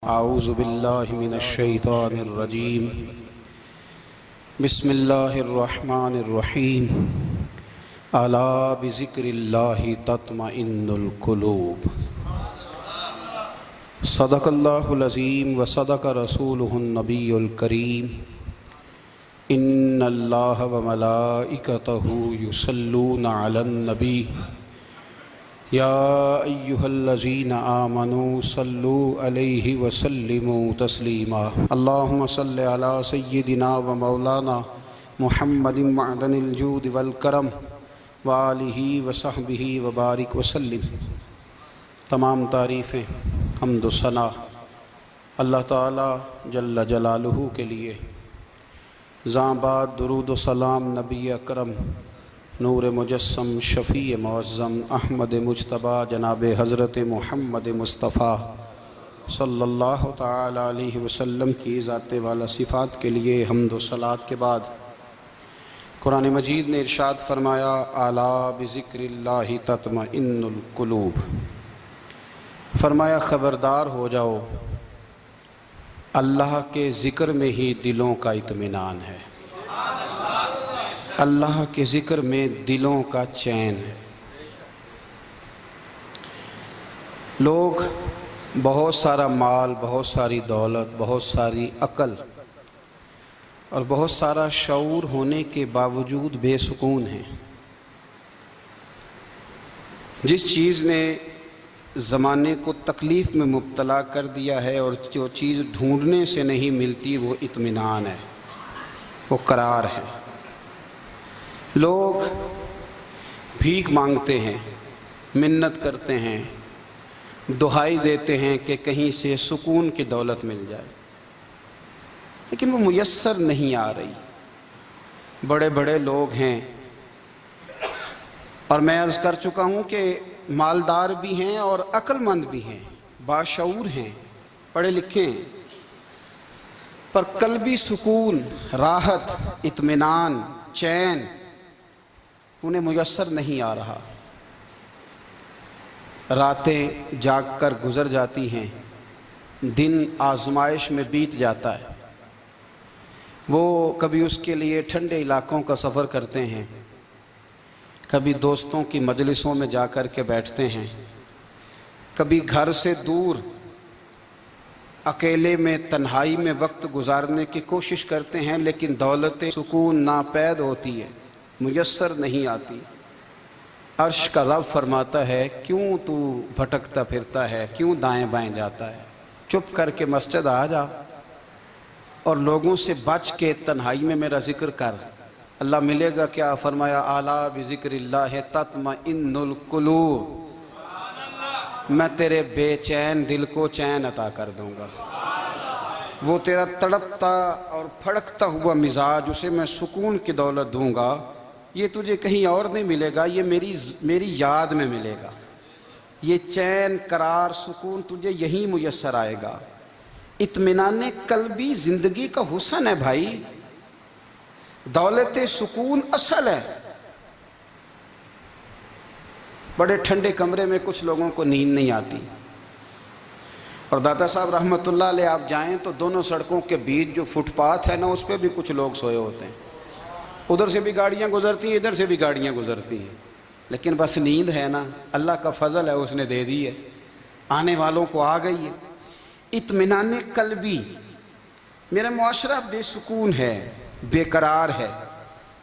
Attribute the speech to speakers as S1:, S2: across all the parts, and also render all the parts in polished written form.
S1: اعوذ باللہ من الشیطان الرجیم بسم اللہ الرحمن الرحیم الا بذکر اللہ تطمئن القلوب صدق اللہ العظیم وصدق رسولہ النبی الکریم ان اللہ وملائکتہ یصلون علی النبی یا ایہا الذین آمنوا صلوا علیہ وسلموا تسلیما اللہم صل علی سیدنا و مولانا محمد معدن الجود والکرم وآلہ وصحبہ وبارک وسلم۔ تمام تعریفیں حمد و ثنا اللہ تعالی جل جلالہ کے لیے۔ زاں بعد درود و سلام نبی اکرم نور مجسم شفیع معظم احمد مجتبی جناب حضرت محمد مصطفیٰ صلی اللہ تعالی علیہ وسلم کی ذات والا صفات کے لیے حمد و صلوات کے بعد قرآن مجید نے ارشاد فرمایا الا بذکر اللہ تطمئن القلوب، فرمایا خبردار ہو جاؤ اللہ کے ذکر میں ہی دلوں کا اطمینان ہے، اللہ کے ذکر میں دلوں کا چین ہے۔ لوگ بہت سارا مال، بہت ساری دولت، بہت ساری عقل اور بہت سارا شعور ہونے کے باوجود بے سکون ہیں۔ جس چیز نے زمانے کو تکلیف میں مبتلا کر دیا ہے اور جو چیز ڈھونڈنے سے نہیں ملتی وہ اطمینان ہے، وہ قرار ہے۔ لوگ بھیک مانگتے ہیں، منت کرتے ہیں، دہائی دیتے ہیں کہ کہیں سے سکون کی دولت مل جائے، لیکن وہ میسر نہیں آ رہی۔ بڑے بڑے لوگ ہیں اور میں عرض کر چکا ہوں کہ مالدار بھی ہیں اور عقل مند بھی ہیں، باشعور ہیں، پڑھے لکھے ہیں، پر قلبی سکون، راحت، اطمینان، چین انہیں میسر نہیں آ رہا۔ راتیں جاگ کر گزر جاتی ہیں، دن آزمائش میں بیت جاتا ہے۔ وہ کبھی اس کے لیے ٹھنڈے علاقوں کا سفر کرتے ہیں، کبھی دوستوں کی مجلسوں میں جا کر کے بیٹھتے ہیں، کبھی گھر سے دور اکیلے میں تنہائی میں وقت گزارنے کی کوشش کرتے ہیں، لیکن دولت سکون ناپید ہوتی ہے، میسر نہیں آتی۔ عرش کا رب فرماتا ہے کیوں تو بھٹکتا پھرتا ہے، کیوں دائیں بائیں جاتا ہے، چپ کر کے مسجد آ جا اور لوگوں سے بچ کے تنہائی میں میرا ذکر کر۔ اللہ ملے گا کیا؟ فرمایا اعلیٰ بذکر اللہ تطمئن القلوب، میں تیرے بے چین دل کو چین عطا کر دوں گا۔ وہ تیرا تڑپتا اور پھڑکتا ہوا مزاج، اسے میں سکون کی دولت دوں گا۔ یہ تجھے کہیں اور نہیں ملے گا، یہ میری یاد میں ملے گا۔ یہ چین، قرار، سکون تجھے یہیں میسر آئے گا۔ اطمینان قلبی زندگی کا حسن ہے بھائی، دولت سکون اصل ہے۔ بڑے ٹھنڈے کمرے میں کچھ لوگوں کو نیند نہیں آتی، اور داتا صاحب رحمۃ اللہ علیہ آپ جائیں تو دونوں سڑکوں کے بیچ جو فٹ پاتھ ہے نا، اس پہ بھی کچھ لوگ سوئے ہوتے ہیں۔ ادھر سے بھی گاڑیاں گزرتی ہیں، ادھر سے بھی گاڑیاں گزرتی ہیں، لیکن بس نیند ہے نا، اللہ کا فضل ہے، اس نے دے دی ہے، آنے والوں کو آ گئی ہے۔ اطمینان قلبی۔ میرا معاشرہ بے سکون ہے، بے قرار ہے۔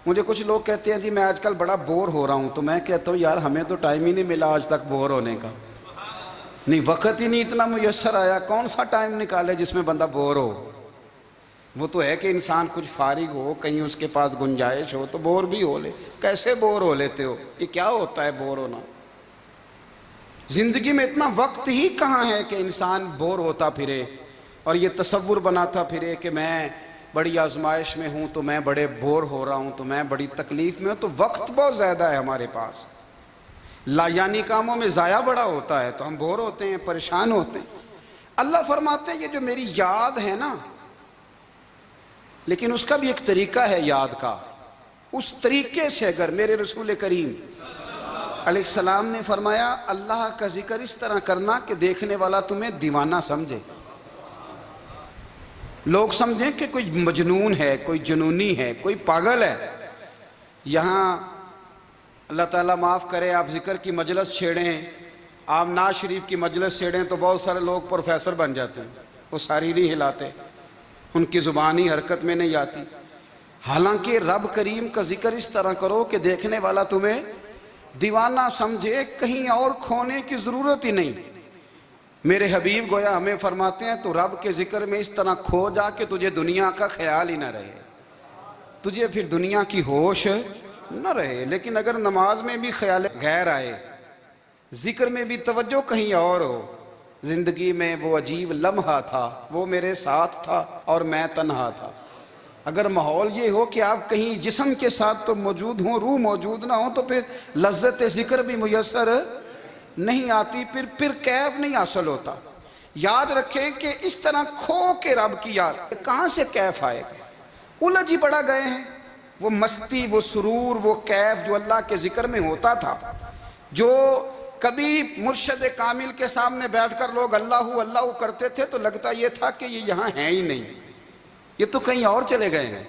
S1: مجھے کچھ لوگ کہتے ہیں جی میں آج کل بڑا بور ہو رہا ہوں، تو میں کہتا ہوں یار ہمیں تو ٹائم ہی نہیں ملا آج تک بور ہونے کا، نہیں وقت ہی نہیں اتنا میسر آیا، کون سا ٹائم نکالے جس میں بندہ بور ہو؟ وہ تو ہے کہ انسان کچھ فارغ ہو، کہیں اس کے پاس گنجائش ہو تو بور بھی ہو لے۔ کیسے بور ہو لیتے ہو؟ یہ کیا ہوتا ہے بور ہونا؟ زندگی میں اتنا وقت ہی کہاں ہے کہ انسان بور ہوتا پھرے اور یہ تصور بناتا پھرے کہ میں بڑی آزمائش میں ہوں، تو میں بڑے بور ہو رہا ہوں، تو میں بڑی تکلیف میں ہوں۔ تو وقت بہت زیادہ ہے ہمارے پاس، لایانی کاموں میں ضائع بڑا ہوتا ہے، تو ہم بور ہوتے ہیں، پریشان ہوتے ہیں۔ اللہ فرماتے ہیں یہ جو میری یاد ہے نا، لیکن اس کا بھی ایک طریقہ ہے یاد کا، اس طریقے سے اگر میرے رسول کریم علیہ السلام نے فرمایا اللہ کا ذکر اس طرح کرنا کہ دیکھنے والا تمہیں دیوانہ سمجھے۔ لوگ سمجھیں کہ کوئی مجنون ہے، کوئی جنونی ہے، کوئی پاگل ہے۔ یہاں اللہ تعالیٰ معاف کرے، آپ ذکر کی مجلس چھیڑیں، آپ نعت شریف کی مجلس چھیڑیں تو بہت سارے لوگ پروفیسر بن جاتے ہیں، وہ ساری نہیں ہلاتے، ان کی زبانی حرکت میں نہیں آتی۔ حالانکہ رب کریم کا ذکر اس طرح کرو کہ دیکھنے والا تمہیں دیوانہ سمجھے، کہیں اور کھونے کی ضرورت ہی نہیں۔ میرے حبیب گویا ہمیں فرماتے ہیں تو رب کے ذکر میں اس طرح کھو جا کہ تجھے دنیا کا خیال ہی نہ رہے، تجھے پھر دنیا کی ہوش نہ رہے۔ لیکن اگر نماز میں بھی خیال غیر آئے، ذکر میں بھی توجہ کہیں اور ہو، زندگی میں وہ عجیب لمحہ تھا، وہ میرے ساتھ تھا اور میں تنہا تھا، اگر ماحول یہ ہو کہ آپ کہیں جسم کے ساتھ تو موجود ہوں، روح موجود نہ ہو، تو پھر لذت ذکر بھی میسر نہیں آتی، پھر کیف نہیں حاصل ہوتا۔ یاد رکھیں کہ اس طرح کھو کے رب کی یاد کہاں سے کیف آئے گا؟ الجھ ہی پڑا گئے ہیں۔ وہ مستی، وہ سرور، وہ کیف جو اللہ کے ذکر میں ہوتا تھا، جو کبھی مرشد کامل کے سامنے بیٹھ کر لوگ اللہ اللہ کرتے تھے تو لگتا یہ تھا کہ یہ یہاں ہیں ہی نہیں، یہ تو کہیں اور چلے گئے ہیں،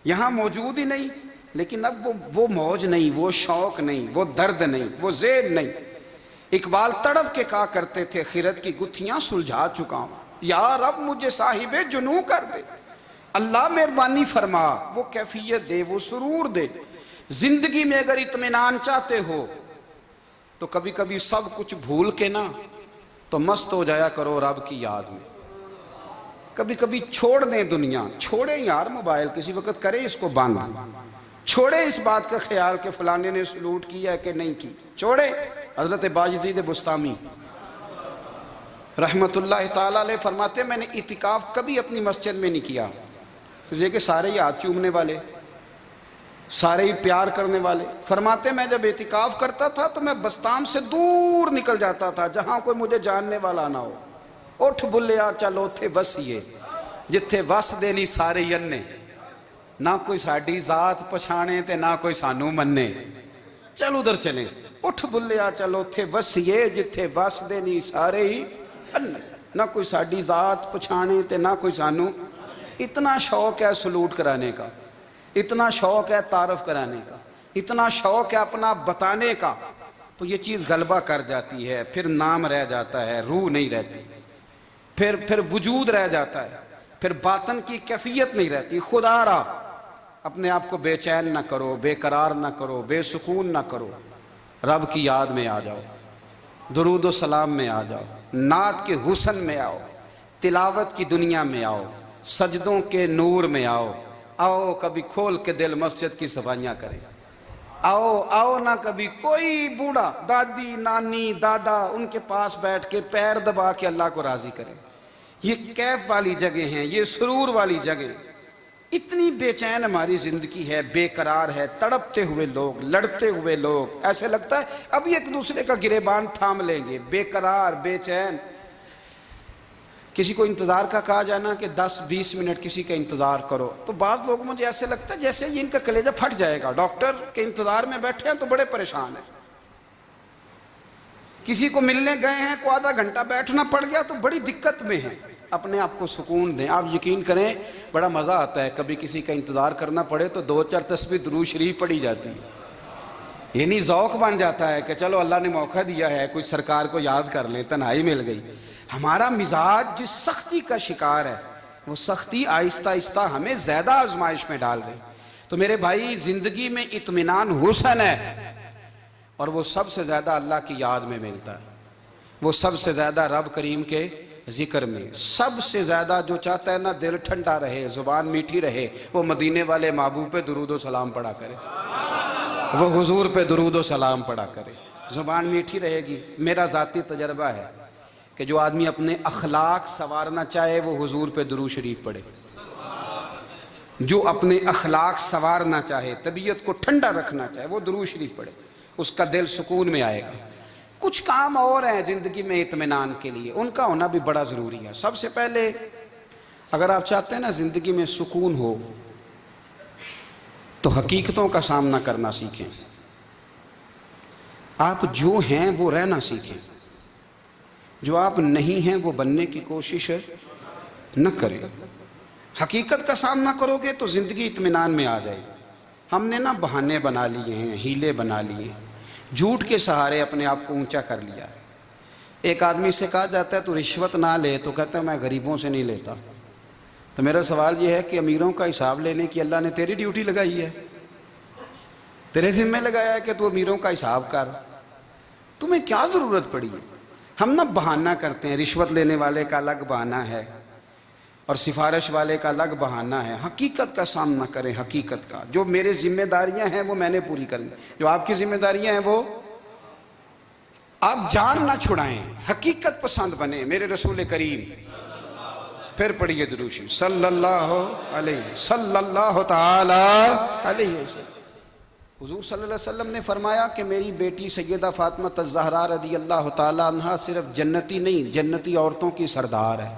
S1: یہاں موجود ہی نہیں۔ لیکن اب وہ موج نہیں، وہ شوق نہیں، وہ درد نہیں، وہ زیب نہیں۔ اقبال تڑپ کے کہا کرتے تھے، خیرت کی گتھیاں سلجھا چکا ہوں، یا رب مجھے صاحب جنوں کر دے، اللہ مہربانی فرما، وہ کیفیت دے، وہ سرور دے۔ زندگی میں اگر اطمینان چاہتے ہو تو کبھی کبھی سب کچھ بھول کے نا تو مست ہو جایا کرو رب کی یاد میں۔ کبھی کبھی چھوڑ دیں دنیا، چھوڑیں یار موبائل، کسی وقت کریں اس کو بند، چھوڑیں اس بات کا خیال کہ فلانے نے سلوٹ کیا ہے کہ نہیں کی، چھوڑیں۔ حضرت باجزید بستامی رحمت اللہ تعالیٰ علیہ فرماتے ہیں میں نے اعتکاف کبھی اپنی مسجد میں نہیں کیا، یہ کہ سارے ہی ہاتھ چومنے والے، سارے ہی پیار کرنے والے۔ فرماتے میں جب اعتکاف کرتا تھا تو میں بستام سے دور نکل جاتا تھا جہاں کوئی مجھے جاننے والا نہ ہو۔ اٹھ بلیا چل اوتھے وسیے جتھے وس دے نہیں سارے ینے، نہ کوئی ساڈی ذات پچھانے تے نہ کوئی سانو مننے، چل ادھر چلیں۔ اٹھ بلیا چل اوتھے وسیے جتھے وس دے نہیں سارے ہی انے، نہ کوئی ساڈی ذات پچھانے تے نہ کوئی سانو۔ اتنا شوق ہے سلوٹ کرانے کا، اتنا شوق ہے تعارف کرانے کا، اتنا شوق ہے اپنا بتانے کا، تو یہ چیز غلبہ کر جاتی ہے، پھر نام رہ جاتا ہے، روح نہیں رہتی، پھر وجود رہ جاتا ہے، پھر باطن کی کیفیت نہیں رہتی۔ خدا را اپنے آپ کو بے چین نہ کرو، بے قرار نہ کرو، بے سکون نہ کرو، رب کی یاد میں آ جاؤ، درود و سلام میں آ جاؤ، نعت کے حسن میں آؤ، تلاوت کی دنیا میں آؤ، سجدوں کے نور میں آؤ۔ آؤ کبھی کھول کے دل مسجد کی صفائیاں کریں، آؤ نہ کبھی کوئی بوڑھا، دادی، نانی، دادا، ان کے پاس بیٹھ کے پیر دبا کے اللہ کو راضی کریں۔ یہ کیف والی جگہ ہیں، یہ سرور والی جگہ۔ اتنی بے چین ہماری زندگی ہے، بے قرار ہے، تڑپتے ہوئے لوگ، لڑتے ہوئے لوگ، ایسے لگتا ہے ابھی ایک دوسرے کا گریبان تھام لیں گے، بے قرار، بے چین۔ کسی کو انتظار کا کہا جائے نا کہ 10-20 منٹ کسی کا انتظار کرو تو بعض لوگ مجھے ایسے لگتا ہے جیسے ان کا کلیجہ پھٹ جائے گا، ڈاکٹر کے انتظار میں بیٹھے ہیں تو بڑے پریشان ہیں۔ کسی کو ملنے گئے ہیں کو آدھا گھنٹہ بیٹھنا پڑ گیا تو بڑی دقت میں ہیں۔ اپنے آپ کو سکون دیں۔ آپ یقین کریں بڑا مزہ آتا ہے، کبھی کسی کا انتظار کرنا پڑے تو 2-4 تسبیح درود شریف پڑھی جاتی ہے، یعنی ذوق بن جاتا ہے کہ چلو اللہ نے موقع دیا ہے، کوئی سرکار کو یاد کر لیں، تنہائی مل گئی۔ ہمارا مزاج جس سختی کا شکار ہے، وہ سختی آہستہ آہستہ ہمیں زیادہ آزمائش میں ڈال گئی۔ تو میرے بھائی زندگی میں اطمینان حسن ہے، اور وہ سب سے زیادہ اللہ کی یاد میں ملتا ہے، وہ سب سے زیادہ رب کریم کے ذکر میں۔ سب سے زیادہ جو چاہتا ہے نا دل ٹھنڈا رہے، زبان میٹھی رہے، وہ مدینے والے محبوب پہ درود و سلام پڑھا کرے، وہ حضور پہ درود و سلام پڑھا کرے، زبان میٹھی رہے گی۔ میرا ذاتی تجربہ ہے کہ جو آدمی اپنے اخلاق سنوارنا چاہے وہ حضور پہ درود شریف پڑھے، جو اپنے اخلاق سنوارنا چاہے، طبیعت کو ٹھنڈا رکھنا چاہے، وہ درود شریف پڑھے، اس کا دل سکون میں آئے گا۔ کچھ کام اور ہیں زندگی میں اطمینان کے لیے، ان کا ہونا بھی بڑا ضروری ہے۔ سب سے پہلے اگر آپ چاہتے ہیں نا زندگی میں سکون ہو تو حقیقتوں کا سامنا کرنا سیکھیں، آپ جو ہیں وہ رہنا سیکھیں، جو آپ نہیں ہیں وہ بننے کی کوشش نہ کریں۔ حقیقت کا سامنا کرو گے تو زندگی اطمینان میں آ جائے گی۔ ہم نے نا بہانے بنا لیے ہیں، ہیلے بنا لیے ہیں، جھوٹ کے سہارے اپنے آپ کو اونچا کر لیا۔ ایک آدمی سے کہا جاتا ہے تو رشوت نہ لے، تو کہتا ہے میں غریبوں سے نہیں لیتا۔ تو میرا سوال یہ ہے کہ امیروں کا حساب لینے کی اللہ نے تیری ڈیوٹی لگائی ہے، تیرے ذمہ لگایا ہے کہ تو امیروں کا حساب کر، تمہیں کیا ضرورت پڑی ہے؟ ہم نا بہانہ کرتے ہیں، رشوت لینے والے کا الگ بہانہ ہے اور سفارش والے کا الگ بہانہ ہے۔ حقیقت کا سامنا کریں، حقیقت کا۔ جو میرے ذمہ داریاں ہیں وہ میں نے پوری کرنی، جو آپ کی ذمہ داریاں ہیں وہ آپ جان نہ چھڑائیں، حقیقت پسند بنیں۔ میرے رسول کریم، پھر پڑھیے درود شریف صلی اللہ تعالی علیہ وسلم۔ حضور صلی اللہ علیہ وسلم نے فرمایا کہ میری بیٹی سیدہ فاطمہ الزہرا رضی اللہ تعالی عنہا صرف جنتی نہیں، جنتی عورتوں کی سردار ہے۔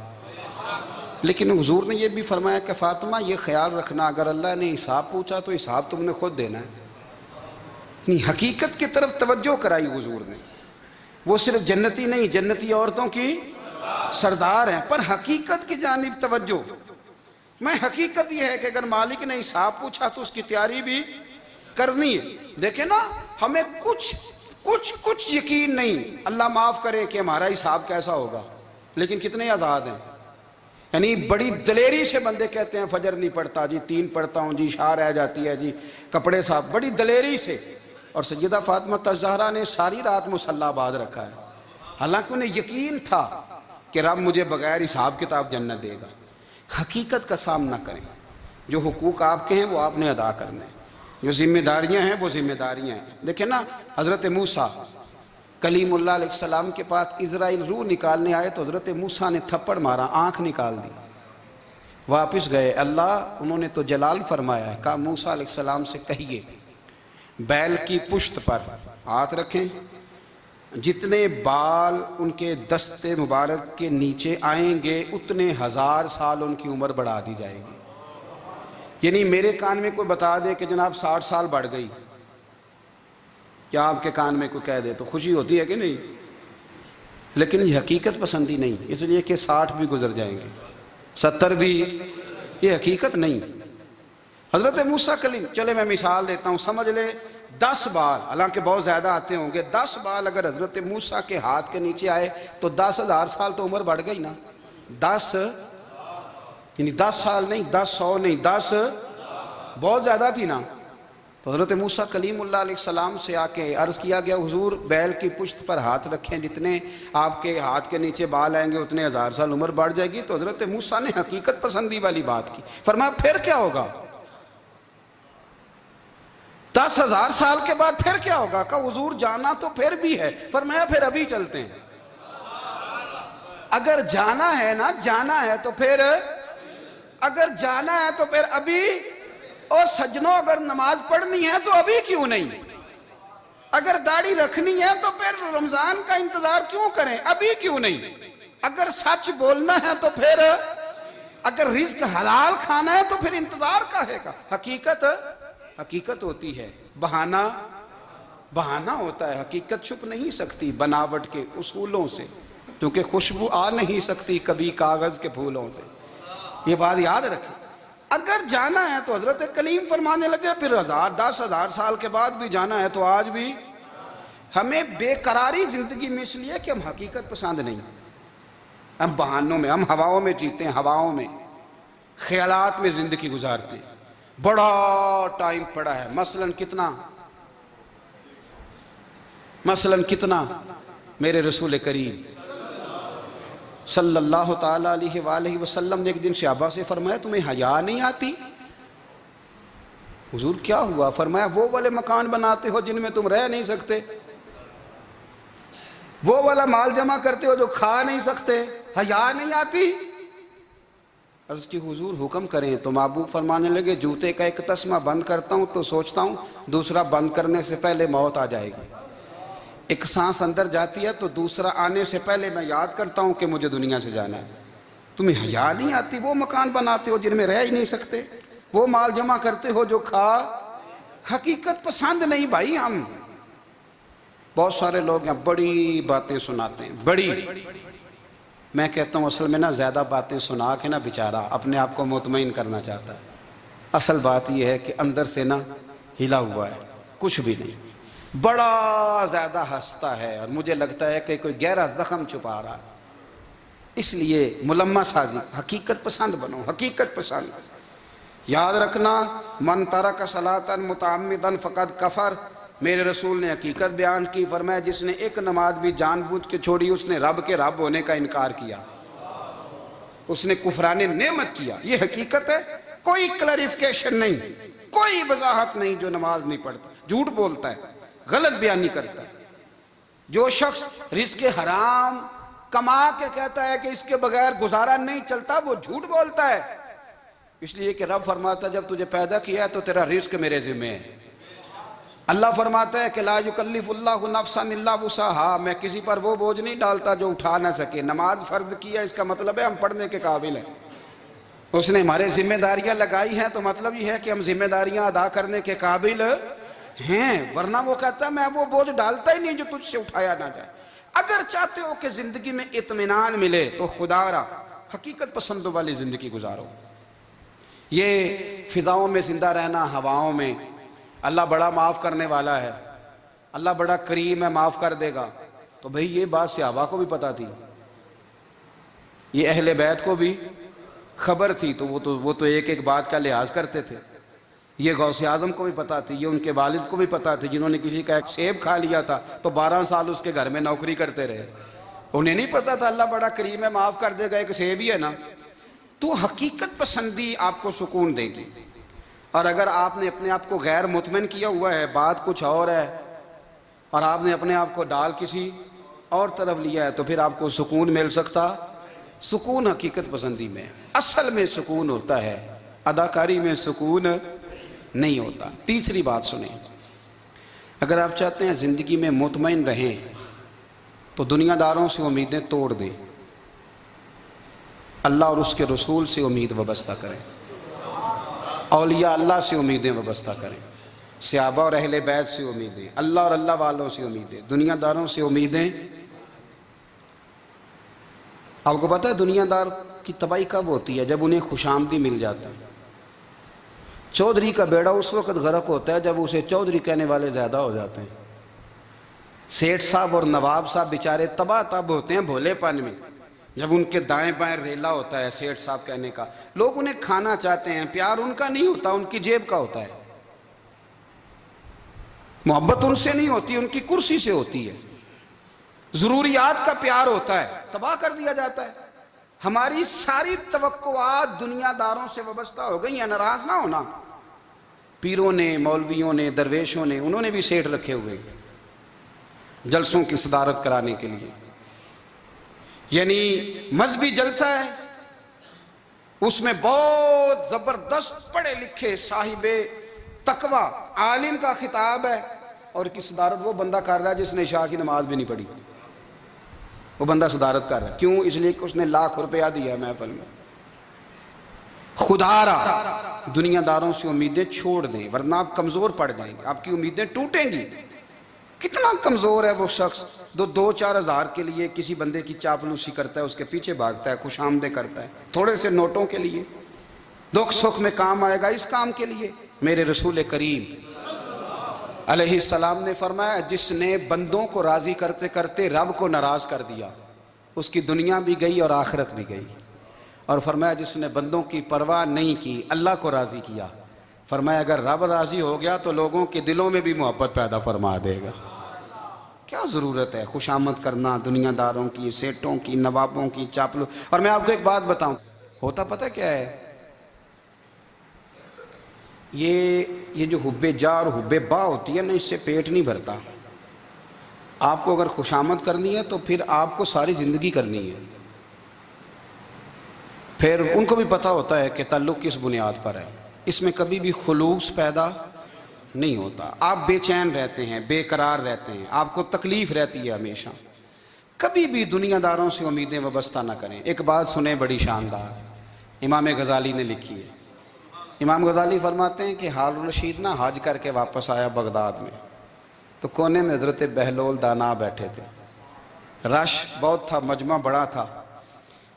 S1: لیکن حضور نے یہ بھی فرمایا کہ فاطمہ یہ خیال رکھنا اگر اللہ نے حساب پوچھا تو حساب تم نے خود دینا ہے۔ حقیقت کی طرف توجہ کرائی حضور نے، وہ صرف جنتی نہیں، جنتی عورتوں کی سردار ہیں، پر حقیقت کی جانب توجہ۔ میں حقیقت یہ ہے کہ اگر مالک نے حساب پوچھا تو اس کی تیاری بھی کرنی ہے۔ دیکھیں نا، ہمیں کچھ یقین نہیں، اللہ معاف کرے کہ ہمارا حساب کیسا ہوگا، لیکن کتنے آزاد ہیں۔ یعنی بڑی دلیری سے بندے کہتے ہیں فجر نہیں پڑھتا جی، 3 پڑھتا ہوں جی، شاہ رہ جاتی ہے جی، کپڑے صاف، بڑی دلیری سے۔ اور سیدہ فاطمہ الزہرا نے ساری رات مصلی باندھ رکھا ہے، حالانکہ انہیں یقین تھا کہ رب مجھے بغیر حساب کتاب جنت دے گا۔ حقیقت کا سامنا کریں، جو حقوق آپ کے ہیں وہ آپ نے ادا کرنے ہیں، جو ذمہ داریاں ہیں وہ ذمہ داریاں ہیں۔ دیکھیں نا، حضرت موسیٰ کلیم اللہ علیہ السلام کے پاس اسرائیل روح نکالنے آئے تو حضرت موسیٰ نے تھپڑ مارا، آنکھ نکال دی، واپس گئے۔ اللہ انہوں نے تو جلال فرمایا ہے، کہا موسیٰ علیہ السلام سے کہیے بیل کی پشت پر ہاتھ رکھیں، جتنے بال ان کے دست مبارک کے نیچے آئیں گے اتنے 1000 سال ان کی عمر بڑھا دی جائے گی۔ یعنی میرے کان میں کوئی بتا دے کہ جناب 60 سال بڑھ گئی، کیا آپ کے کان میں کوئی کہہ دے تو خوشی ہوتی ہے کہ نہیں؟ لیکن یہ حقیقت پسندی نہیں، اس لیے کہ 60 بھی گزر جائیں گے، 70 بھی، یہ حقیقت نہیں۔ حضرت موسیٰ کلیم، چلے میں مثال دیتا ہوں، سمجھ لے 10 بال، حالانکہ بہت زیادہ آتے ہوں گے، 10 بال اگر حضرت موسیٰ کے ہاتھ کے نیچے آئے تو 10,000 سال تو عمر بڑھ گئی نا۔ 10 یعنی 10 سال نہیں، 10 100 نہیں، 10 بہت زیادہ تھی نا۔ تو حضرت موسیٰ کلیم اللہ علیہ السلام سے آ کے عرض کیا گیا، حضور بیل کی پشت پر ہاتھ رکھیں، جتنے آپ کے ہاتھ کے نیچے بال آئیں گے اتنے 1000 سال عمر بڑھ جائے گی۔ تو حضرت موسیٰ نے حقیقت پسندی والی بات کی، فرمایا پھر کیا ہوگا؟ 10,000 سال کے بعد پھر کیا ہوگا؟ کہا حضور جانا تو پھر بھی ہے، فرمایا پھر ابھی چلتے ہیں۔ اگر جانا ہے نا، جانا ہے تو پھر، اگر جانا ہے تو پھر ابھی۔ اور سجنوں، اگر نماز پڑھنی ہے تو ابھی کیوں نہیں؟ اگر داڑھی رکھنی ہے تو پھر رمضان کا انتظار کیوں کریں؟ ابھی کیوں نہیں؟ اگر سچ بولنا ہے تو پھر، اگر رزق حلال کھانا ہے تو پھر انتظار کا ہے گا۔ حقیقت ہوتی ہے، بہانہ ہوتا ہے، حقیقت چھپ نہیں سکتی بناوٹ کے اصولوں سے، کیونکہ خوشبو آ نہیں سکتی کبھی کاغذ کے پھولوں سے۔ یہ بات یاد رکھیں، اگر جانا ہے تو حضرت کلیم فرمانے لگے پھر 10,000 سال کے بعد بھی جانا ہے تو آج بھی۔ ہمیں بے قراری زندگی میں اس لیے کہ ہم حقیقت پسند نہیں، ہم بہانوں میں، ہم ہواؤں میں جیتے ہیں، ہواؤں میں، خیالات میں زندگی گزارتے ہیں۔ بڑا ٹائم پڑا ہے، مثلاً کتنا میرے رسول کریم صلی اللہ تعالیٰ علیہ وآلہ وسلم نے ایک دن صحابہ سے فرمایا تمہیں حیا نہیں آتی؟ حضور کیا ہوا؟ فرمایا وہ والے مکان بناتے ہو جن میں تم رہ نہیں سکتے، وہ والا مال جمع کرتے ہو جو کھا نہیں سکتے، حیا نہیں آتی؟ عرض کی حضور حکم کریں تو محبوب فرمانے لگے جوتے کا ایک تسمہ بند کرتا ہوں تو سوچتا ہوں دوسرا بند کرنے سے پہلے موت آ جائے گی، ایک سانس اندر جاتی ہے تو دوسرا آنے سے پہلے میں یاد کرتا ہوں کہ مجھے دنیا سے جانا ہے۔ تمہیں حیا نہیں آتی؟ وہ مکان بناتے ہو جن میں رہ ہی نہیں سکتے، وہ مال جمع کرتے ہو جو کھا۔ حقیقت پسند نہیں بھائی ہم۔ بہت سارے لوگ ہیں بڑی باتیں سناتے ہیں، بڑی میں کہتا ہوں اصل میں نا زیادہ باتیں سنا کے نا بیچارہ اپنے آپ کو مطمئن کرنا چاہتا ہے، اصل بات یہ ہے کہ اندر سے نا ہلا ہوا ہے، کچھ بھی نہیں، بڑا زیادہ ہنستا ہے اور مجھے لگتا ہے کہ کوئی گہرا زخم چھپا رہا ہے۔ اس لیے ملمہ سازی، حقیقت پسند بنو، حقیقت پسند۔ یاد رکھنا، من ترک صلاۃ متعمدا فقد کفر، میرے رسول نے حقیقت بیان کی، فرمایا جس نے ایک نماز بھی جان بوجھ کے چھوڑی اس نے رب کے رب ہونے کا انکار کیا، اس نے کفران نعمت کیا۔ یہ حقیقت ہے، کوئی کلیریفیکیشن نہیں، کوئی وضاحت نہیں۔ جو نماز نہیں پڑھتا، جھوٹ بولتا ہے، غلط بیانی کرتا ہے، جو شخص رزق حرام کما کے کہتا ہے کہ اس کے بغیر گزارا نہیں چلتا، وہ جھوٹ بولتا ہے۔ اس لیے کہ رب فرماتا ہے جب تجھے پیدا کیا ہے تو تیرا رزق میرے ذمہ ہے۔ اللہ فرماتا ہے کہ لا یکلف اللہ نفسا الا وسعہا، میں کسی پر وہ بوجھ نہیں ڈالتا جو اٹھا نہ سکے۔ نماز فرض کیا، اس کا مطلب ہے ہم پڑھنے کے قابل ہیں، اس نے ہمارے ذمہ داریاں لگائی ہیں، تو مطلب یہ ہے کہ ہم ذمہ داریاں ادا کرنے کے قابل ہیں، ورنہ وہ کہتا ہے میں وہ بوجھ ڈالتا ہی نہیں جو تجھ سے اٹھایا نہ جائے۔ اگر چاہتے ہو کہ زندگی میں اطمینان ملے تو خدا را حقیقت پسندوں والی زندگی گزارو۔ یہ فضاؤں میں زندہ رہنا، ہواؤں میں، اللہ بڑا معاف کرنے والا ہے، اللہ بڑا کریم ہے، معاف کر دے گا، تو بھئی یہ بات صحابہ کو بھی پتا تھی، یہ اہل بیت کو بھی خبر تھی، تو وہ تو ایک ایک بات کا لحاظ کرتے تھے۔ یہ غوث اعظم کو بھی پتا تھی، یہ ان کے والد کو بھی پتا تھی، جنہوں نے کسی کا ایک سیب کھا لیا تھا تو 12 سال اس کے گھر میں نوکری کرتے رہے، انہیں نہیں پتا تھا اللہ بڑا کریم ہے، معاف کر دے گا، ایک سیب ہی ہے نا۔ تو حقیقت پسندی آپ کو سکون دے گی، اور اگر آپ نے اپنے آپ کو غیر مطمئن کیا ہوا ہے، بات کچھ اور ہے، اور آپ نے اپنے آپ کو ڈال کسی اور طرف لیا ہے، تو پھر آپ کو سکون مل سکتا؟ سکون حقیقت پسندی میں، اصل میں سکون ہوتا ہے، اداکاری میں سکون نہیں ہوتا۔ تیسری بات سنیں، اگر آپ چاہتے ہیں زندگی میں مطمئن رہیں تو دنیا داروں سے امیدیں توڑ دیں، اللہ اور اس کے رسول سے امید وابستہ کریں، اولیاء اللہ سے امیدیں وابستہ کریں، صحابہ اور اہل بیت سے امیدیں، اللہ اور اللہ والوں سے امیدیں، دنیا داروں سے امیدیں۔ آپ کو پتہ ہے دنیا دار کی تباہی کب ہوتی ہے؟ جب انہیں خوش آمدی مل جاتا ہے۔ چودھری کا بیڑا اس وقت غرق ہوتا ہے جب اسے چودھری کہنے والے زیادہ ہو جاتے ہیں۔ سیٹھ صاحب اور نواب صاحب بیچارے تباہ تب ہوتے ہیں بھولے پن میں، جب ان کے دائیں بائیں ریلا ہوتا ہے سیٹھ صاحب کہنے کا، لوگ انہیں کھانا چاہتے ہیں، پیار ان کا نہیں ہوتا، ان کی جیب کا ہوتا ہے، محبت ان سے نہیں ہوتی، ان کی کرسی سے ہوتی ہے، ضروریات کا پیار ہوتا ہے، تباہ کر دیا جاتا ہے۔ ہماری ساری توقعات دنیا داروں سے وابستہ ہو گئی ہیں، ناراض نہ ہونا۔ پیروں نے، مولویوں نے، درویشوں نے، انہوں نے بھی سیٹھ رکھے ہوئے جلسوں کی صدارت کرانے کے لیے، یعنی مذہبی جلسہ ہے، اس میں بہت زبردست پڑھے لکھے صاحب تقوی عالم کا خطاب ہے، اور کی صدارت وہ بندہ کر رہا ہے جس نے عشاء کی نماز بھی نہیں پڑھی، وہ بندہ صدارت کر رہا ہے۔ کیوں؟ اس لیے کہ اس نے ₹1,00,000 دیا محفل میں۔ خدا را دنیا داروں سے امیدیں چھوڑ دیں، ورنہ آپ کمزور پڑ جائیں گے، آپ کی امیدیں ٹوٹیں گی۔ کتنا کمزور ہے وہ شخص جو 2-4 ہزار کے لیے کسی بندے کی چاپلوسی کرتا ہے، اس کے پیچھے بھاگتا ہے، خوش آمدیں کرتا ہے، تھوڑے سے نوٹوں کے لیے، دکھ سکھ میں کام آئے گا اس کام کے لیے۔ میرے رسول کریم علیہ السلام نے فرمایا جس نے بندوں کو راضی کرتے کرتے رب کو ناراض کر دیا، اس کی دنیا بھی گئی اور آخرت بھی گئی۔ اور فرمایا جس نے بندوں کی پرواہ نہیں کی، اللہ کو راضی کیا، فرمایا اگر رب راضی ہو گیا تو لوگوں کے دلوں میں بھی محبت پیدا فرما دے گا۔ کیا ضرورت ہے خوش آمد کرنا دنیا داروں کی، سیٹوں کی، نوابوں کی، چاپلو۔ اور میں آپ کو ایک بات بتاؤں، ہوتا پتہ کیا ہے؟ یہ جو حب جا اور حب با ہوتی ہے نا، اس سے پیٹ نہیں بھرتا۔ آپ کو اگر خوش آمد کرنی ہے تو پھر آپ کو ساری زندگی کرنی ہے۔ پھر ان کو بھی پتہ ہوتا ہے کہ تعلق کس بنیاد پر ہے، اس میں کبھی بھی خلوص پیدا نہیں ہوتا۔ آپ بے چین رہتے ہیں، بے قرار رہتے ہیں، آپ کو تکلیف رہتی ہے ہمیشہ۔ کبھی بھی دنیا داروں سے امیدیں وابستہ نہ کریں۔ ایک بات سنیں بڑی شاندار، امام غزالی نے لکھی ہے۔ امام غزالی فرماتے ہیں کہ ہارون رشید نا حج کر کے واپس آیا بغداد میں، تو کونے میں حضرت بہلول دانا بیٹھے تھے، رش بہت تھا، مجمع بڑا تھا،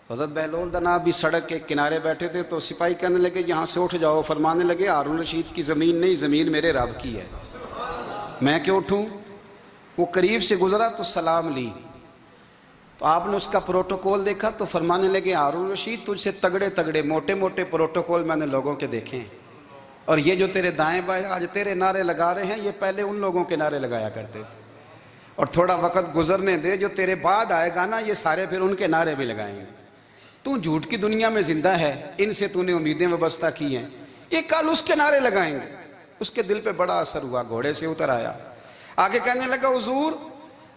S1: حضرت بہلول دنا بھی سڑک کے کنارے بیٹھے تھے تو سپاہی کہنے لگے یہاں سے اٹھ جاؤ، فرمانے لگے ہارون رشید کی زمین نہیں، زمین میرے رب کی ہے، میں کیوں اٹھوں؟ وہ قریب سے گزرا تو سلام لی، تو آپ نے اس کا پروٹوکول دیکھا تو فرمانے لگے ہارون رشید تجھ سے تگڑے تگڑے موٹے موٹے پروٹوکول میں نے لوگوں کے دیکھے ہیں، اور یہ جو تیرے دائیں بائیں آج تیرے نعرے لگا رہے ہیں یہ پہلے ان لوگوں کے نعرے لگایا کرتے تھے، اور تھوڑا وقت گزرنے دے، جو تیرے بعد آئے گا نا یہ سارے پھر ان کے نعرے بھی لگائیں گے۔ تو جھوٹ کی دنیا میں زندہ ہے، ان سے تو نے امیدیں وابستہ کی ہیں، یہ کل اس کے نعرے لگائیں گے۔ اس کے دل پہ بڑا اثر ہوا، گھوڑے سے اتر آیا، آگے کہنے لگا حضور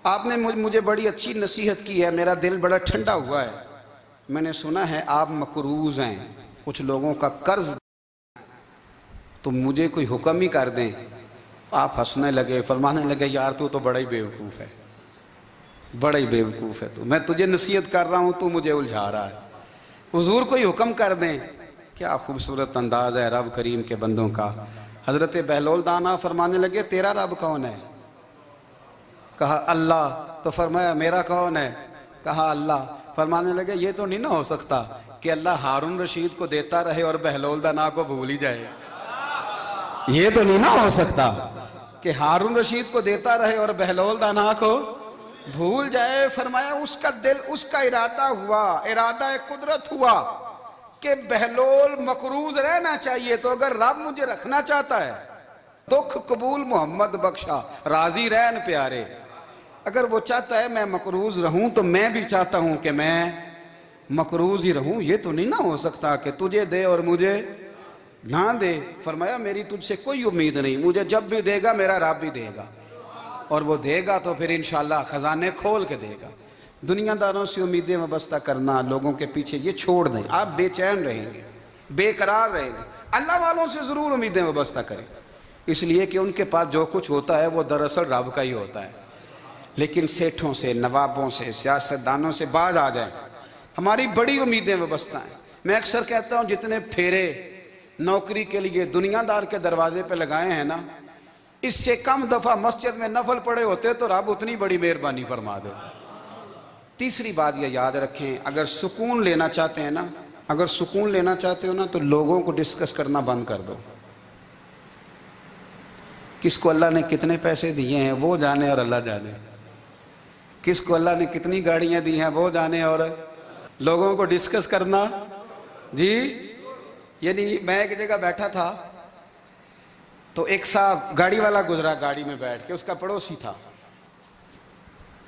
S1: آپ نے مجھے بڑی اچھی نصیحت کی ہے، میرا دل بڑا ٹھنڈا ہوا ہے، میں نے سنا ہے آپ مقروض ہیں، کچھ لوگوں کا قرض، تو مجھے کوئی حکم ہی کر دیں۔ آپ ہنسنے لگے، فرمانے لگے یار تو بڑا ہی بیوقوف ہے، بڑا ہی بیوقوف ہے تو، میں تجھے نصیحت کر رہا ہوں تو مجھے الجھا رہا ہے، حضور کوئی حکم کر دیں۔ کیا خوبصورت انداز ہے رب کریم کے بندوں کا۔ حضرت بہلول دانا فرمانے لگے تیرا رب کون ہے؟ کہا اللہ، تو فرمایا میرا کون ہے؟ کہا اللہ۔ فرمانے لگے یہ تو نہیں نہ ہو سکتا کہ اللہ ہارون رشید کو دیتا رہے اور بہلول دانا کو بھول ہی جائے، یہ تو نہیں نہ ہو سکتا کہ ہارون رشید کو دیتا رہے اور بہلول دانا کو بھول جائے۔ فرمایا اس کا دل، اس کا ارادہ ہوا، ارادہ قدرت ہوا کہ بہلول مقروض رہنا چاہیے، تو اگر رب مجھے رکھنا چاہتا ہے، دکھ قبول محمد بخشا راضی رہن پیارے، اگر وہ چاہتا ہے میں مقروض رہوں تو میں بھی چاہتا ہوں کہ میں مقروض ہی رہوں، یہ تو نہیں نہ ہو سکتا کہ تجھے دے اور مجھے نہ دے۔ فرمایا میری تجھ سے کوئی امید نہیں، مجھے جب بھی دے گا میرا رب بھی دے گا، اور وہ دے گا تو پھر انشاءاللہ خزانے کھول کے دے گا۔ دنیا داروں سے امیدیں وابستہ کرنا، لوگوں کے پیچھے، یہ چھوڑ دیں، آپ بے چین رہیں گے، بے قرار رہیں گے۔ اللہ والوں سے ضرور امیدیں وابستہ کریں، اس لیے کہ ان کے پاس جو کچھ ہوتا ہے وہ دراصل رب کا ہی ہوتا ہے، لیکن سیٹھوں سے، نوابوں سے، سیاستدانوں سے باز آ جائیں، ہماری بڑی امیدیں وابستہ ہیں۔ میں اکثر کہتا ہوں جتنے پھیرے نوکری کے لیے دنیا دار کے دروازے پہ لگائے ہیں نا، اس سے کم دفعہ مسجد میں نفل پڑے ہوتے تو رب اتنی بڑی مہربانی فرما دیتا۔ تیسری بات یہ یاد رکھیں، اگر سکون لینا چاہتے ہیں نا، اگر سکون لینا چاہتے ہو نا تو لوگوں کو ڈسکس کرنا بند کر دو۔ کس کو اللہ نے کتنے پیسے دیے ہیں وہ جانے اور اللہ جانے، کس کو اللہ نے کتنی گاڑیاں دی ہیں وہ جانے، اور لوگوں کو ڈسکس کرنا جی۔ یعنی میں ایک جگہ بیٹھا تھا تو ایک صاحب گاڑی والا گزرا، گاڑی میں بیٹھ کے، اس کا پڑوسی تھا،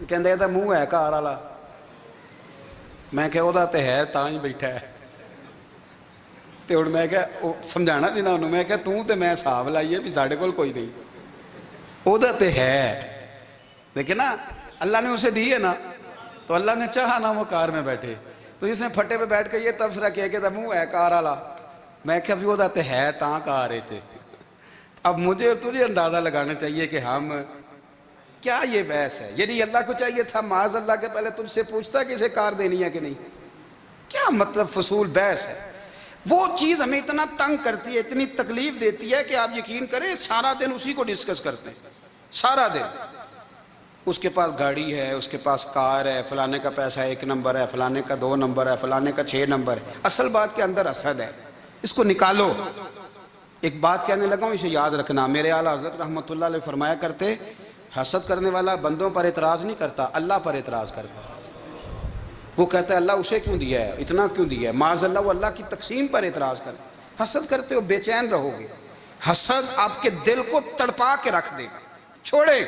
S1: کہندے تھا منہ ہے کار والا، میں کہ وہ تے ہے تاں ہی بیٹھا ہے، تے ہن میں کہ سمجھانا سی نا انہوں، میں کہ توں تے میں حساب لائیے بھی ساڈے کول کوئی نہیں، وہ تے ہے، دیکھیں نا اللہ نے اسے دی ہے نا، تو اللہ نے چاہا نا وہ کار میں بیٹھے، تو جس نے پھٹے پہ بیٹھ کے یہ تبصرہ کیا کہ منہ ہے کار والا، میں کہ ابھی وہ تے ہے تاں کار ہے تھے۔ اب مجھے اور تجھے اندازہ لگانا چاہیے کہ ہم کیا یہ بحث ہے، یعنی اللہ کو چاہیے تھا معاذ اللہ کے پہلے تجھ سے پوچھتا کہ اسے کار دینی ہے کہ نہیں، کیا مطلب فضول بحث ہے۔ وہ چیز ہمیں اتنا تنگ کرتی ہے، اتنی تکلیف دیتی ہے کہ آپ یقین کریں سارا دن اسی کو ڈسکس کرتے ہیں، سارا دن اس کے پاس گاڑی ہے، اس کے پاس کار ہے، فلانے کا پیسہ 1 نمبر ہے، فلانے کا 2 نمبر ہے، فلانے کا 6 نمبر ہے۔ اصل بات کے اندر حسد ہے، اس کو نکالو۔ ایک بات کہنے لگا ہوں، اسے یاد رکھنا، میرے اعلیٰ حضرت رحمۃ اللہ علیہ فرمایا کرتے، حسد کرنے والا بندوں پر اعتراض نہیں کرتا، اللہ پر اعتراض کرتا ہے۔ وہ کہتا ہے اللہ اسے کیوں دیا ہے، اتنا کیوں دیا ہے، معاذ اللہ وہ اللہ کی تقسیم پر اعتراض کرتا ہے۔ حسد کرتے ہو بے چین رہو گے، حسد آپ کے دل کو تڑپا کے رکھ دے گا، چھوڑے۔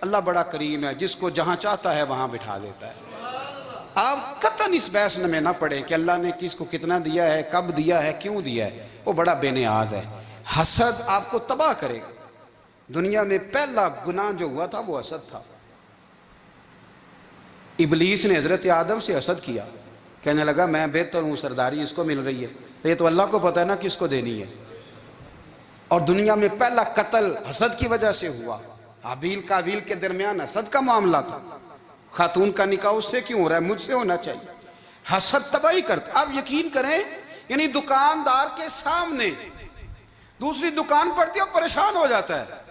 S1: اللہ بڑا کریم ہے، جس کو جہاں چاہتا ہے وہاں بٹھا دیتا ہے۔ آپ قطعاً اس بحث میں نہ پڑیں کہ اللہ نے کس کو کتنا دیا ہے، کب دیا ہے، کیوں دیا ہے، وہ بڑا بے نیاز ہے۔ حسد آپ کو تباہ کرے گا۔ دنیا میں پہلا گناہ جو ہوا تھا وہ حسد تھا۔ ابلیس نے حضرت آدم سے حسد کیا، کہنے لگا میں بہتر ہوں، سرداری اس کو مل رہی ہے، یہ تو اللہ کو پتہ ہے نا کس کو دینی ہے۔ اور دنیا میں پہلا قتل حسد کی وجہ سے ہوا، حابیل قابیل کے درمیان حسد کا معاملہ تھا، خاتون کا نکاح اس سے کیوں ہو رہا ہے، مجھ سے ہونا چاہیے۔ حسد تباہی کرتا۔ آپ یقین کریں، یعنی دکاندار کے سامنے دوسری دکان پڑتی ہے اور پریشان ہو جاتا ہے،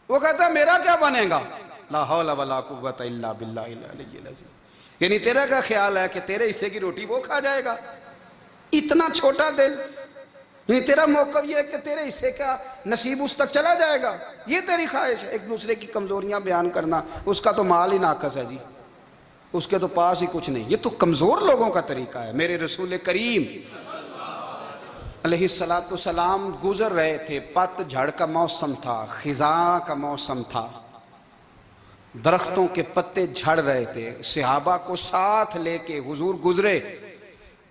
S1: وہ کہتا ہے میرا کیا بنے گا، لا حول ولا قوت الا باللہ العلی العظیم۔ یعنی تیرا کیا خیال ہے کہ تیرے حصے کی روٹی وہ کھا جائے گا؟ اتنا چھوٹا دل. یعنی تیرا موقف یہ ہے کہ تیرے حصے کا نصیب اس تک چلا جائے گا، یہ تیری خواہش ہے. ایک دوسرے کی کمزوریاں بیان کرنا، اس کا تو مال ہی ناقص ہے جی، اس کے تو پاس ہی کچھ نہیں. یہ تو کمزور لوگوں کا طریقہ ہے. میرے رسول کریم علیہ السلام گزر رہے تھے، پت جھڑ کا موسم تھا، خزاں کا موسم تھا، درختوں کے پتے جھڑ رہے تھے. صحابہ کو ساتھ لے کے حضور گزرے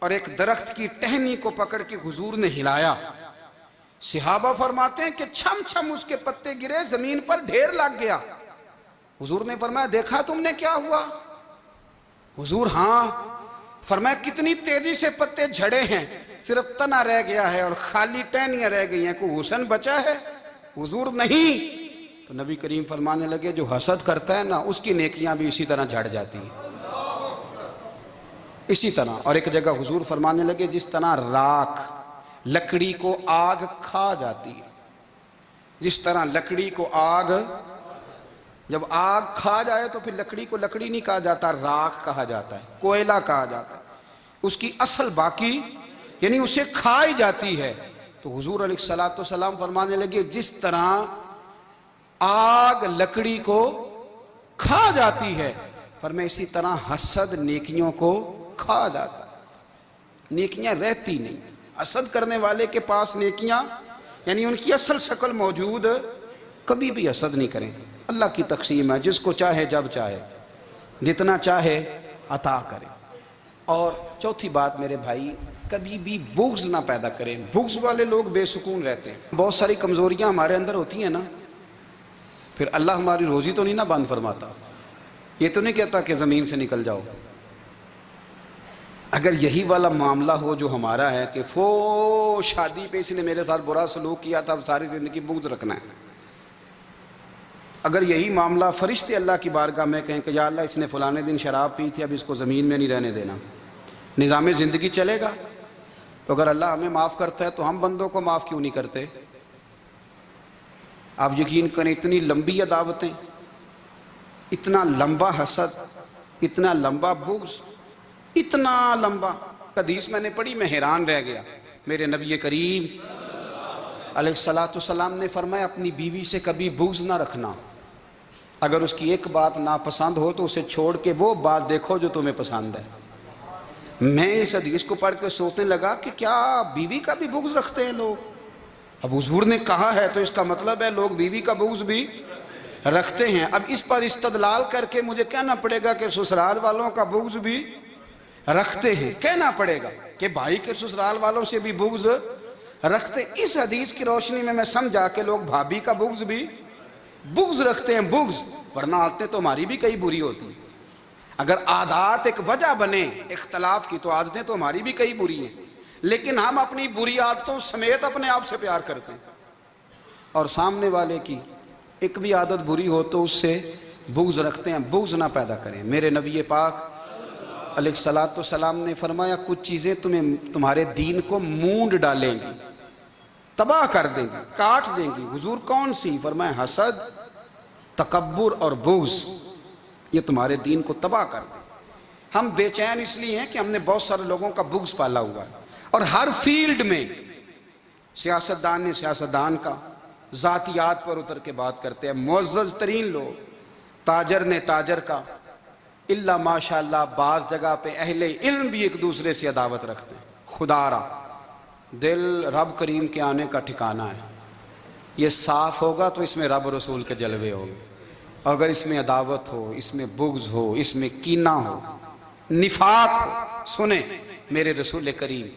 S1: اور ایک درخت کی ٹہنی کو پکڑ کے حضور نے ہلایا. صحابہ فرماتے ہیں کہ چھم چھم اس کے پتے گرے، زمین پر ڈھیر لگ گیا. حضور نے فرمایا دیکھا تم نے کیا ہوا؟ حضور ہاں. فرمایا کتنی تیزی سے پتے جھڑے ہیں، صرف تنا رہ گیا ہے اور خالی ٹہنیاں رہ گئی ہیں، کوئی حسن بچا ہے؟ حضور نہیں. تو نبی کریم فرمانے لگے جو حسد کرتا ہے نا، اس کی نیکیاں بھی اسی طرح جھڑ جاتی ہیں، اسی طرح. اور ایک جگہ حضور فرمانے لگے جس طرح راکھ لکڑی کو آگ کھا جاتی ہے، جس طرح لکڑی کو آگ، جب آگ کھا جائے تو پھر لکڑی کو لکڑی نہیں کہا جاتا، راکھ کہا جاتا ہے، کوئلہ کہا جاتا ہے. اس کی اصل باقی یعنی اسے کھائی جاتی ہے. تو حضور علیہ السلام فرمانے لگے جس طرح آگ لکڑی کو کھا جاتی ہے، فرمایا اسی طرح حسد نیکیوں کو کھا جاتا ہے، نیکیاں رہتی نہیں. حسد کرنے والے کے پاس نیکیاں یعنی ان کی اصل شکل موجود، کبھی بھی حسد نہیں کریں. اللہ کی تقسیم ہے، جس کو چاہے جب چاہے جتنا چاہے عطا کرے. اور چوتھی بات میرے بھائی، کبھی بھی بغض نہ پیدا کریں. بغض والے لوگ بے سکون رہتے ہیں. بہت ساری کمزوریاں ہمارے اندر ہوتی ہیں نا، پھر اللہ ہماری روزی تو نہیں نہ بند فرماتا. یہ تو نہیں کہتا کہ زمین سے نکل جاؤ. اگر یہی والا معاملہ ہو جو ہمارا ہے کہ شادی پہ اس نے میرے ساتھ برا سلوک کیا تھا، اب ساری زندگی بغض رکھنا ہے. اگر یہی معاملہ فرشتے اللہ کی بارگاہ میں کہیں کہ یا اللہ اس نے فلانے دن شراب پی تھی، اب اس کو زمین میں نہیں رہنے دینا، نظام زندگی چلے گا. تو اگر اللہ ہمیں معاف کرتا ہے تو ہم بندوں کو معاف کیوں نہیں کرتے؟ آپ یقین کریں اتنی لمبی عداوتیں، اتنا لمبا حسد، اتنا لمبا بغض، اتنا لمبا. حدیث میں نے پڑھی، میں حیران رہ گیا. میرے نبی کریم علیہ السلام نے فرمایا اپنی بیوی سے کبھی بغض نہ رکھنا. اگر اس کی ایک بات ناپسند ہو تو اسے چھوڑ کے وہ بات دیکھو جو تمہیں پسند ہے. میں اس حدیث کو پڑھ کے سوچنے لگا کہ کیا بیوی کا بھی بغض رکھتے ہیں لوگ؟ اب حضور نے کہا ہے تو اس کا مطلب ہے لوگ بیوی کا بغض بھی رکھتے ہیں. اب اس پر استدلال کر کے مجھے کہنا پڑے گا کہ سسرال والوں کا بغض بھی رکھتے ہیں. کہنا پڑے گا کہ بھائی کے سسرال والوں سے بھی بغض رکھتے. اس حدیث کی روشنی میں سمجھا کہ لوگ بھابھی کا بغض بھی بغض رکھتے ہیں. بغض، ورنہ عادتیں تو ہماری بھی کئی بری ہوتی ہیں. اگر عادات ایک وجہ بنے اختلاف کی تو عادتیں تو ہماری بھی کئی بری ہیں، لیکن ہم اپنی بری عادتوں سمیت اپنے آپ سے پیار کرتے ہیں، اور سامنے والے کی ایک بھی عادت بری ہو تو اس سے بغض رکھتے ہیں. بغض نہ پیدا کریں. میرے نبی پاک علیہ السلام نے فرمایا کچھ چیزیں تمہارے دین کو مونڈ ڈالیں گی، تباہ کر دیں گی، کاٹ دیں گی. حضور کون سی؟ فرمایا حسد، تکبر اور بغض، یہ تمہارے دین کو تباہ کر دیں. ہم بے چین اس لیے ہیں کہ ہم نے بہت سارے لوگوں کا بغض پالا ہوا ہے، اور ہر فیلڈ میں سیاستدان نے سیاستدان کا، ذاتیات پر اتر کے بات کرتے ہیں، معزز ترین لوگ، تاجر نے تاجر کا، اللہ ماشاءاللہ بعض جگہ پہ اہل علم بھی ایک دوسرے سے عداوت رکھتے ہیں. خدا را دل رب کریم کے آنے کا ٹھکانہ ہے. یہ صاف ہوگا تو اس میں رب رسول کے جلوے ہوں گے. اگر اس میں عداوت ہو، اس میں بغض ہو، اس میں کینہ ہو، نفاق ہو، سنیں میرے رسول کریم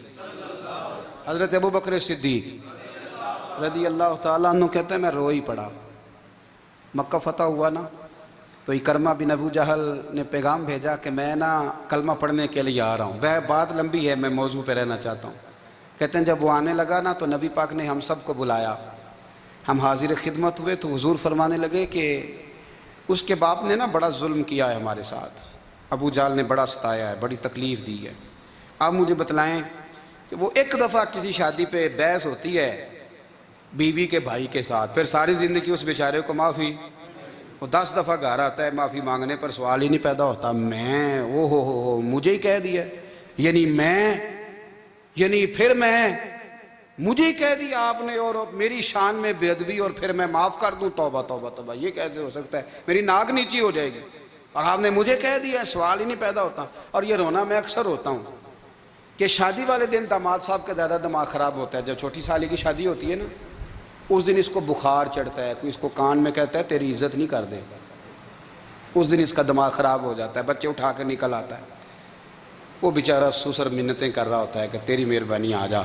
S1: حضرت ابو بکر صدیق رضی اللہ تعالیٰ عنہ کہتے ہیں میں رو ہی پڑا. مکہ فتح ہوا نا تو اکرمہ بن ابو جہل نے پیغام بھیجا کہ میں نا کلمہ پڑھنے کے لیے آ رہا ہوں. بات لمبی ہے، میں موضوع پہ رہنا چاہتا ہوں. کہتے ہیں جب وہ آنے لگا نا تو نبی پاک نے ہم سب کو بلایا، ہم حاضر خدمت ہوئے تو حضور فرمانے لگے کہ اس کے باپ نے نا بڑا ظلم کیا ہے ہمارے ساتھ، ابو جہل نے بڑا ستایا ہے، بڑی تکلیف دی ہے. آپ مجھے بتلائیں کہ وہ ایک دفعہ کسی شادی پہ بحث ہوتی ہے بیوی کے بھائی کے ساتھ، پھر ساری زندگی اس بیچارے کو معافی وہ 10 دفعہ گھر آتا ہے معافی مانگنے پر سوال ہی نہیں پیدا ہوتا میں او ہو مجھے ہی کہہ دیا یعنی پھر میں مجھے ہی کہہ دیا آپ نے اور میری شان میں بے ادبی اور پھر میں معاف کر دوں توبہ توبہ توبہ یہ کیسے ہو سکتا ہے میری ناک نیچی ہو جائے گی اور آپ نے مجھے کہہ دیا سوال ہی نہیں پیدا ہوتا اور یہ رونا میں اکثر ہوتا ہوں کہ شادی والے دن داماد صاحب کا زیادہ دماغ خراب ہوتا ہے جب چھوٹی سالی کی شادی ہوتی ہے نا اس دن اس کو بخار چڑھتا ہے کوئی اس کو کان میں کہتا ہے تیری عزت نہیں کر دے اس دن اس کا دماغ خراب ہو جاتا ہے بچے اٹھا کے نکل آتا ہے وہ بیچارہ سسر منتیں کر رہا ہوتا ہے کہ تیری مہربانی آ جا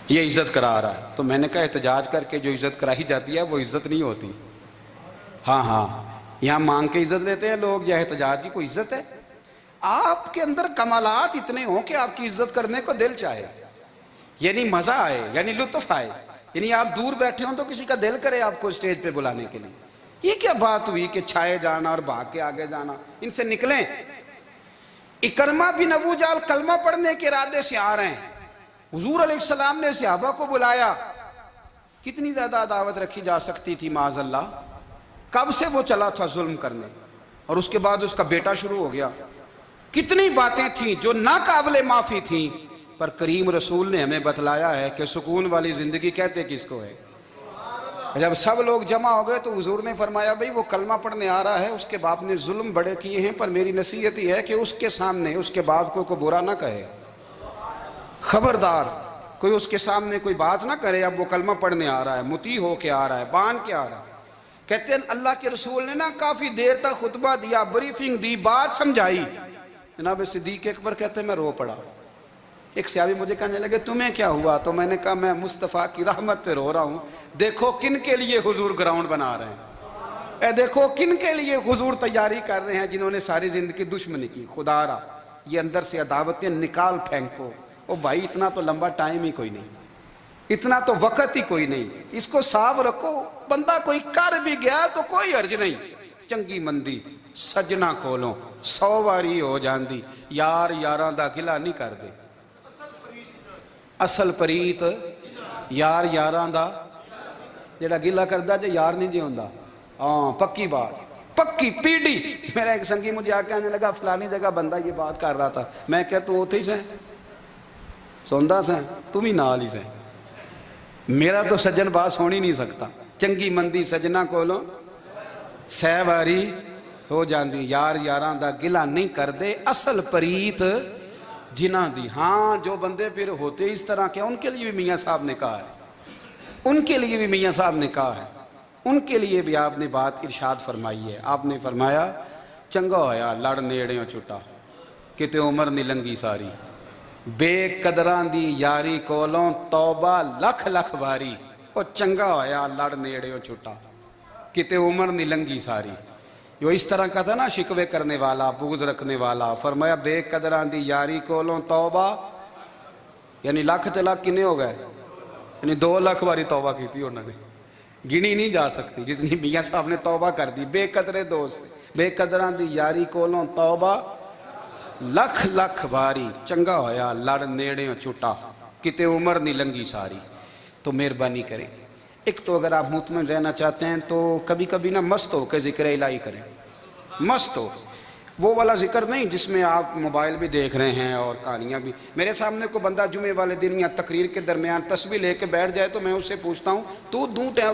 S1: یہ عزت کرا رہا ہے تو میں نے کہا احتجاج کر کے جو عزت کرائی جاتی ہے وہ عزت نہیں ہوتی ہاں یہاں مانگ کے عزت لیتے ہیں لوگ یا احتجاج کی کوئی عزت ہے آپ کے اندر کمالات اتنے ہوں کہ آپ کی عزت کرنے کو دل چاہے یعنی مزہ آئے یعنی لطف آئے یعنی آپ دور بیٹھے ہوں تو کسی کا دل کرے آپ کو اسٹیج پہ بلانے کے لیے یہ کیا بات ہوئی کہ چھائے جانا اور بھاگ کے آگے جانا ان سے نکلیں اکرمہ بن ابو جہل کلمہ پڑھنے کے ارادے سے آ رہے ہیں حضور علیہ السلام نے صحابہ کو بلایا کتنی زیادہ دعوت رکھی جا سکتی تھی معاذ اللہ کب سے وہ چلا تھا ظلم کرنے اور اس کے بعد اس کا بیٹا شروع ہو گیا کتنی باتیں تھیں جو ناقابل معافی تھیں پر کریم رسول نے ہمیں بتلایا ہے کہ سکون والی زندگی کہتے کس کو ہے جب سب لوگ جمع ہو گئے تو حضور نے فرمایا بھئی وہ کلمہ پڑھنے آ رہا ہے اس کے باپ نے ظلم بڑے کیے ہیں پر میری نصیحت یہ ہے کہ اس کے سامنے اس کے باپ کو کوئی برا نہ کہے خبردار کوئی اس کے سامنے کوئی بات نہ کرے اب وہ کلمہ پڑھنے آ رہا ہے مطیع ہو کے آ رہا ہے بان کے آ رہا ہے کہتے ہیں اللہ کے رسول نے نا کافی دیر تک خطبہ دیا بریفنگ دی بات سمجھائی جناب صدیق اکبر کہتے ہیں میں رو پڑا ایک صحابی مجھے کہنے لگے تمہیں کیا ہوا تو میں نے کہا میں مصطفیٰ کی رحمت پہ رو رہا ہوں دیکھو کن کے لیے حضور گراؤنڈ بنا رہے ہیں اے دیکھو کن کے لیے حضور تیاری کر رہے ہیں جنہوں نے ساری زندگی دشمنی کی خدا را یہ اندر سے عداوتیں نکال پھینکو او بھائی اتنا تو لمبا ٹائم ہی کوئی نہیں اتنا تو وقت ہی کوئی نہیں اس کو صاف رکھو بندہ کوئی کر بھی گیا تو کوئی عرض نہیں چنگی مندی سجنا کھولو 100 واری ہو جاندی یار یاراں دا گلا نہیں کر دے اصل پریت یار یاراں دا جڑا گلا کردا جے یار نہیں جی ہوندا ہاں پکی بات پکی پیڑی میرا ایک سنگی مجھے آ کے آنے لگا فلانی جگہ بندہ یہ بات کر رہا تھا میں کہ تو اوتھے ہی سے سوندا سے تم ہی نال ہی سے میرا تو سجن باس ہونی نہیں سکتا چنگی مندی سجنا کولوں 100 واری ہو جاندی یار یاراں دا گلا نہیں کر دے اصل پریت جنہ دی ہاں جو بندے پھر ہوتے اس طرح کے ان کے لیے بھی میاں صاحب نے کہا ہے ان کے لیے بھی میاں صاحب نے کہا ہے ان کے لیے بھی آپ نے بات ارشاد فرمائی ہے آپ نے فرمایا چنگا ہویا لڑ نیڑیوں چھٹا کتے عمر نہیں لنگی ساری بے قدران دی یاری کولوں توبہ لکھ لکھ باری او چنگا ہویا لڑ نیڑیوں چھٹا کتے عمر نہیں لنگی ساری جو اس طرح کا تھا نا شکوے کرنے والا بغض رکھنے والا فرمایا بے قدران دی یاری کولوں توبہ یعنی لاکھ تے لاکھ کنے ہو گئے یعنی 2 لاکھ باری توبہ کی تھی انہوں نے گنی نہیں جا سکتی جتنی میاں صاحب نے توبہ کر دی بے قدرے دوست بے قدران دی یاری کولوں توبہ لکھ لکھ باری چنگا ہویا لڑ نیڑیوں چھٹا کتے عمر نہیں لنگی ساری تو مہربانی کریں ایک تو اگر آپ مطمئن رہنا چاہتے ہیں تو کبھی کبھی نا مست ہو کے ذکر الہی کریں مست ہو وہ والا ذکر نہیں جس میں آپ موبائل بھی دیکھ رہے ہیں اور کہانیاں بھی میرے سامنے کو بندہ جمعے والے دن یا تقریر کے درمیان تسبیح لے کے بیٹھ جائے تو میں اس سے پوچھتا ہوں تو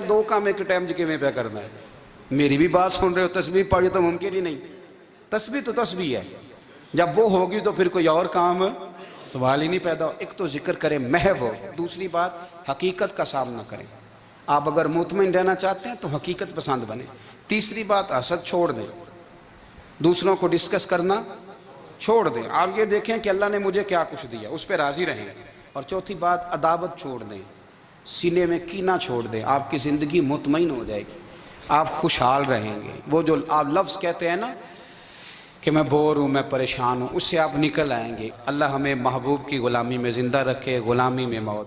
S1: 2 کام ایک ٹائم جکے میں پہ کرنا ہے میری بھی بات سن رہے ہو تسبیح پڑھی تو ممکن ہی نہیں تسبیح تو تسبیح ہے جب وہ ہوگی تو پھر کوئی اور کام سوال ہی نہیں پیدا ہو ایک تو ذکر کریں محو ہو دوسری بات حقیقت کا سامنا کریں آپ اگر مطمئن رہنا چاہتے ہیں تو حقیقت پسند بنیں تیسری بات حسد چھوڑ دیں دوسروں کو ڈسکس کرنا چھوڑ دیں آپ یہ دیکھیں کہ اللہ نے مجھے کیا کچھ دیا اس پہ راضی رہیں اور چوتھی بات عداوت چھوڑ دیں سینے میں کینہ چھوڑ دیں آپ کی زندگی مطمئن ہو جائے گی آپ خوشحال رہیں گے وہ جو آپ لفظ کہتے ہیں نا کہ میں بور ہوں میں پریشان ہوں اس سے آپ نکل آئیں گے اللہ ہمیں محبوب کی غلامی میں زندہ رکھے غلامی میں موت